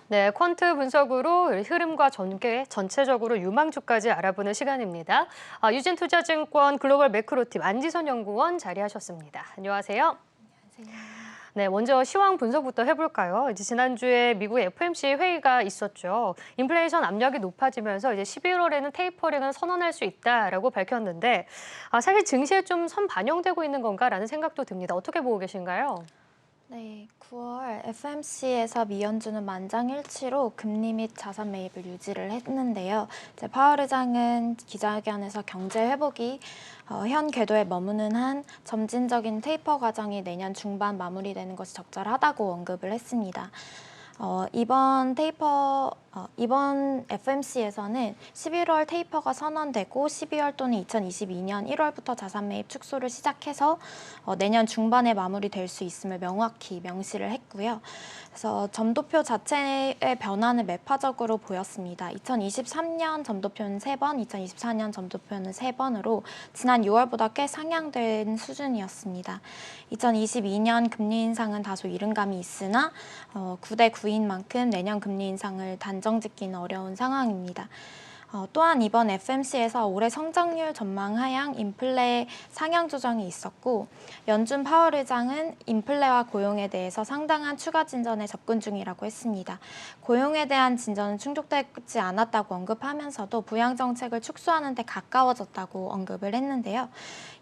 네, 퀀트 분석으로 흐름과 전개, 전체적으로 유망주까지 알아보는 시간입니다. 유진투자증권 글로벌 매크로팀 안지선 연구원 자리하셨습니다. 안녕하세요. 안녕하세요. 네, 먼저 시황 분석부터 해볼까요? 이제 지난주에 미국 FOMC 회의가 있었죠. 인플레이션 압력이 높아지면서 이제 11월에는 테이퍼링을 선언할 수 있다라고 밝혔는데, 사실 증시에 좀 선반영되고 있는 건가라는 생각도 듭니다. 어떻게 보고 계신가요? 네, 9월 FMC에서 미연준은 만장일치로 금리 및 자산 매입을 유지를 했는데요. 이제 파월 의장은 기자회견에서 경제 회복이 현 궤도에 머무는 한 점진적인 테이퍼 과정이 내년 중반 마무리되는 것이 적절하다고 언급을 했습니다. 이번 FMC에서는 11월 테이퍼가 선언되고 12월 또는 2022년 1월부터 자산 매입 축소를 시작해서 내년 중반에 마무리될 수 있음을 명확히 명시를 했고요. 그래서 점도표 자체의 변화는 매파적으로 보였습니다. 2023년 점도표는 3번, 2024년 점도표는 3번으로 지난 6월보다 꽤 상향된 수준이었습니다. 2022년 금리 인상은 다소 이른감이 있으나 9대 9인 만큼 내년 금리 인상을 단정짓기는 어려운 상황입니다. 또한 이번 FMC에서 올해 성장률 전망 하향, 인플레 상향 조정이 있었고 연준 파월 의장은 인플레와 고용에 대해서 상당한 추가 진전에 접근 중이라고 했습니다. 고용에 대한 진전은 충족되지 않았다고 언급하면서도 부양 정책을 축소하는 데 가까워졌다고 언급을 했는데요.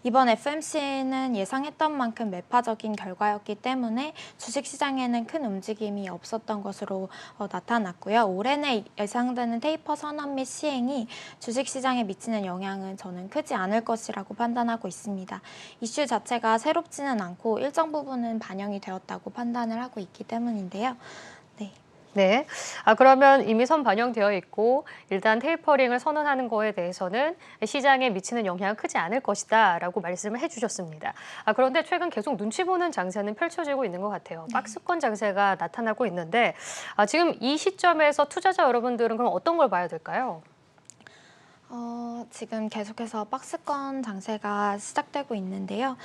이번 FMC는 예상했던 만큼 매파적인 결과였기 때문에 주식시장에는 큰 움직임이 없었던 것으로 나타났고요. 올해 내 예상되는 테이퍼 선언 및 시행이 주식시장에 미치는 영향은 저는 크지 않을 것이라고 판단하고 있습니다. 이슈 자체가 새롭지는 않고 일정 부분은 반영이 되었다고 판단을 하고 있기 때문인데요. 네. 네. 그러면 이미 선반영되어 있고 일단 테이퍼링을 선언하는 거에 대해서는 시장에 미치는 영향은 크지 않을 것이다라고 말씀을 해주셨습니다. 그런데 최근 계속 눈치 보는 장세는 펼쳐지고 있는 것 같아요. 박스권 장세가 나타나고 있는데 지금 이 시점에서 투자자 여러분들은 그럼 어떤 걸 봐야 될까요? 지금 계속해서 박스권 장세가 시작되고 있는데요.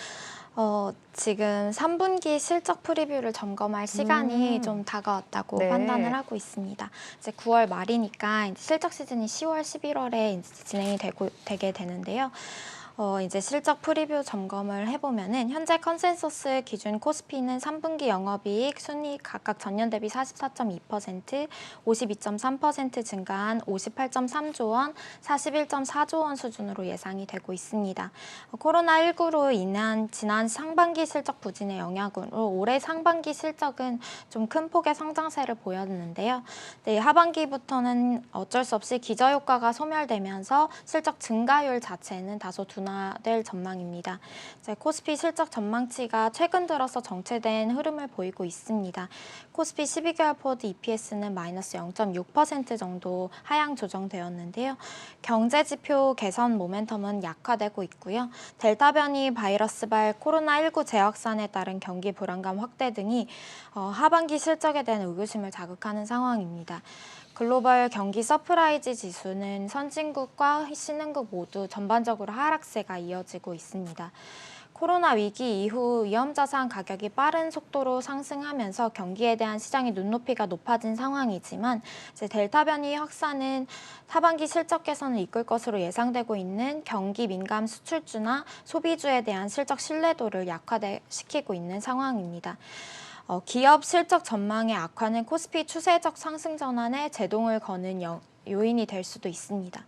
지금 3분기 실적 프리뷰를 점검할 시간이 좀 다가왔다고 판단을 네. 하고 있습니다. 이제 9월 말이니까 이제 실적 시즌이 10월, 11월에 이제 진행이 되게 되는데요. 이제 실적 프리뷰 점검을 해보면은 현재 컨센서스 기준 코스피는 3분기 영업이익, 순이익 각각 전년 대비 44.2%, 52.3% 증가한 58.3조 원, 41.4조 원 수준으로 예상이 되고 있습니다. 코로나19로 인한 지난 상반기 실적 부진의 영향으로 올해 상반기 실적은 좀 큰 폭의 성장세를 보였는데요. 네, 하반기부터는 어쩔 수 없이 기저효과가 소멸되면서 실적 증가율 자체는 다소 둔화될 전망입니다. 이제 코스피 실적 전망치가 최근 들어서 정체된 흐름을 보이고 있습니다. 코스피 12개월 포드 EPS는 마이너스 0.6% 정도 하향 조정되었는데요. 경제 지표 개선 모멘텀은 약화되고 있고요. 델타 변이 바이러스발 코로나19 재확산에 따른 경기 불안감 확대 등이 하반기 실적에 대한 의구심을 자극하는 상황입니다. 글로벌 경기 서프라이즈 지수는 선진국과 신흥국 모두 전반적으로 하락세가 이어지고 있습니다. 코로나 위기 이후 위험자산 가격이 빠른 속도로 상승하면서 경기에 대한 시장의 눈높이가 높아진 상황이지만 이제 델타 변이 확산은 하반기 실적 개선을 이끌 것으로 예상되고 있는 경기 민감 수출주나 소비주에 대한 실적 신뢰도를 약화시키고 있는 상황입니다. 기업 실적 전망의 악화는 코스피 추세적 상승 전환에 제동을 거는 요인이 될 수도 있습니다.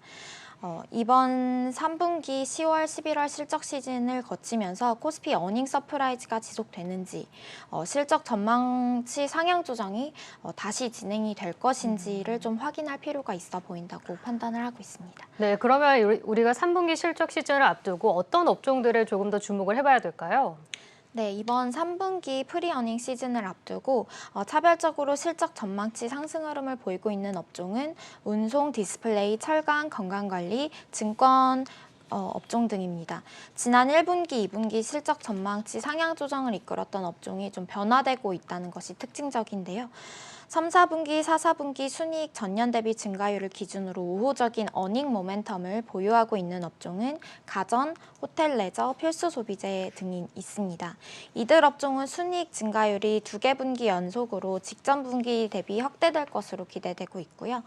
이번 3분기 10월, 11월 실적 시즌을 거치면서 코스피 어닝 서프라이즈가 지속되는지, 실적 전망치 상향 조정이 다시 진행이 될 것인지를 좀 확인할 필요가 있어 보인다고 판단을 하고 있습니다. 네, 그러면 우리가 3분기 실적 시즌을 앞두고 어떤 업종들을 조금 더 주목을 해봐야 될까요? 네, 이번 3분기 프리어닝 시즌을 앞두고 차별적으로 실적 전망치 상승 흐름을 보이고 있는 업종은 운송, 디스플레이, 철강, 건강관리, 증권, 업종 등입니다. 지난 1분기, 2분기 실적 전망치 상향 조정을 이끌었던 업종이 좀 변화되고 있다는 것이 특징적인데요. 3, 4분기, 4, 4분기 순이익 전년 대비 증가율을 기준으로 우호적인 어닝 모멘텀을 보유하고 있는 업종은 가전, 호텔 레저, 필수 소비재 등이 있습니다. 이들 업종은 순이익 증가율이 2개 분기 연속으로 직전 분기 대비 확대될 것으로 기대되고 있고요.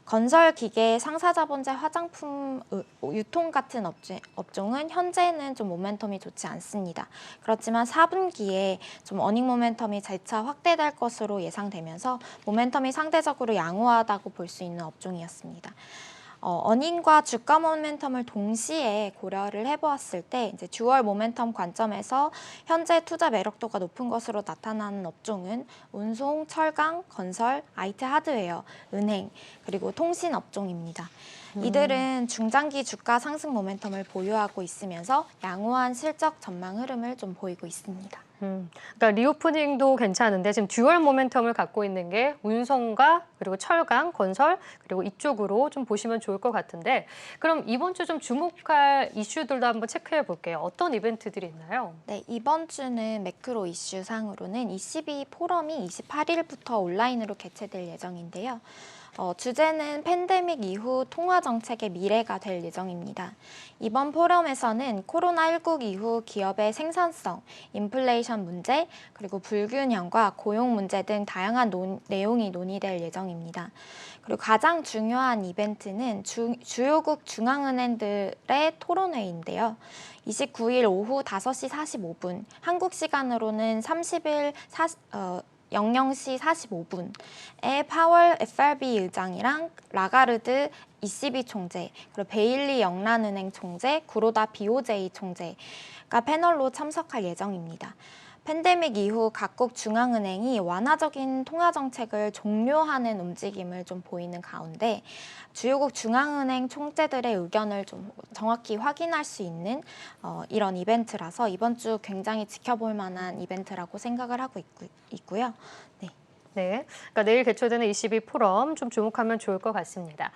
건설, 기계, 상사자본재, 화장품, 유통 같은 업종은 현재는 좀 모멘텀이 좋지 않습니다. 그렇지만 4분기에 좀 어닝 모멘텀이 재차 확대될 것으로 예상되면서 모멘텀이 상대적으로 양호하다고 볼 수 있는 업종이었습니다. 어닝과 주가 모멘텀을 동시에 고려를 해보았을 때 이제 듀얼 모멘텀 관점에서 현재 투자 매력도가 높은 것으로 나타나는 업종은 운송, 철강, 건설, IT 하드웨어, 은행, 그리고 통신 업종입니다. 이들은 중장기 주가 상승 모멘텀을 보유하고 있으면서 양호한 실적 전망 흐름을 좀 보이고 있습니다. 그러니까 리오프닝도 괜찮은데 지금 듀얼 모멘텀을 갖고 있는 게 운송과 그리고 철강, 건설 그리고 이쪽으로 좀 보시면 좋을 것 같은데 그럼 이번 주 좀 주목할 이슈들도 한번 체크해 볼게요. 어떤 이벤트들이 있나요? 네, 이번 주는 매크로 이슈 상으로는 ECB 포럼이 28일부터 온라인으로 개최될 예정인데요. 주제는 팬데믹 이후 통화 정책의 미래가 될 예정입니다. 이번 포럼에서는 코로나19 이후 기업의 생산성, 인플레이션 문제, 그리고 불균형과 고용 문제 등 다양한 내용이 논의될 예정입니다. 그리고 가장 중요한 이벤트는 주요국 중앙은행들의 토론회인데요. 29일 오후 5시 45분, 한국 시간으로는 30일 00시 45분에 파월 FRB 의장이랑 라가르드 ECB 총재, 그리고 베일리 영란은행 총재, 구로다 BOJ 총재가 패널로 참석할 예정입니다. 팬데믹 이후 각국 중앙은행이 완화적인 통화 정책을 종료하는 움직임을 좀 보이는 가운데 주요국 중앙은행 총재들의 의견을 좀 정확히 확인할 수 있는 이런 이벤트라서 이번 주 굉장히 지켜볼 만한 이벤트라고 생각을 하고 있고요. 네. 네, 그러니까 내일 개최되는 ECB 포럼 좀 주목하면 좋을 것 같습니다.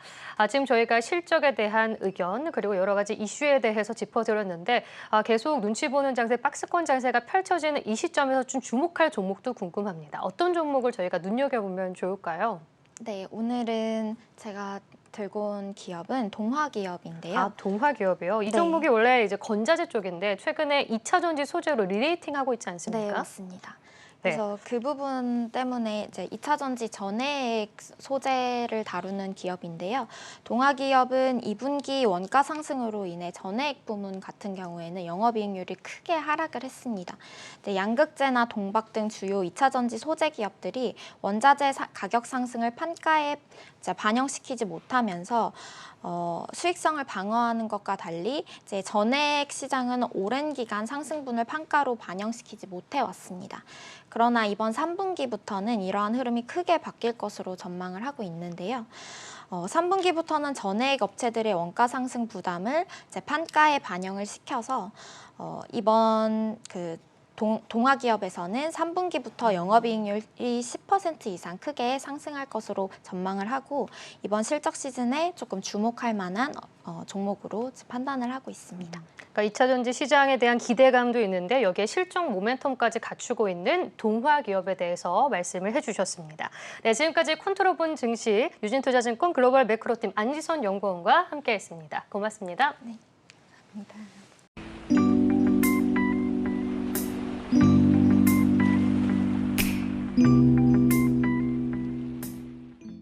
지금 저희가 실적에 대한 의견 그리고 여러 가지 이슈에 대해서 짚어드렸는데 계속 눈치 보는 장세, 박스권 장세가 펼쳐지는 이 시점에서 좀 주목할 종목도 궁금합니다. 어떤 종목을 저희가 눈여겨보면 좋을까요? 네, 오늘은 제가 들고 온 기업은 동화기업인데요. 동화기업이요? 이 네. 종목이 원래 이제 건자재 쪽인데 최근에 2차 전지 소재로 리레이팅하고 있지 않습니까? 네, 맞습니다. 그래서 그 부분 때문에 이제 2차 전지 전해액 소재를 다루는 기업인데요. 동화기업은 2분기 원가 상승으로 인해 전해액 부문 같은 경우에는 영업이익률이 크게 하락을 했습니다. 양극재나 동박 등 주요 2차 전지 소재 기업들이 원자재 가격 상승을 판가에 반영시키지 못하면서 수익성을 방어하는 것과 달리 이제 전해액 시장은 오랜 기간 상승분을 판가로 반영시키지 못해 왔습니다. 그러나 이번 3분기부터는 이러한 흐름이 크게 바뀔 것으로 전망을 하고 있는데요. 3분기부터는 전해액 업체들의 원가 상승 부담을 이제 판가에 반영을 시켜서 이번 동화기업에서는 3분기부터 영업이익률이 10% 이상 크게 상승할 것으로 전망을 하고 이번 실적 시즌에 조금 주목할 만한 종목으로 판단을 하고 있습니다. 그러니까 2차 전지 시장에 대한 기대감도 있는데 여기에 실적 모멘텀까지 갖추고 있는 동화기업에 대해서 말씀을 해주셨습니다. 네, 지금까지 콘트롤본 증시 유진투자증권 글로벌 매크로팀 안지선 연구원과 함께했습니다. 고맙습니다. 네, 감사합니다.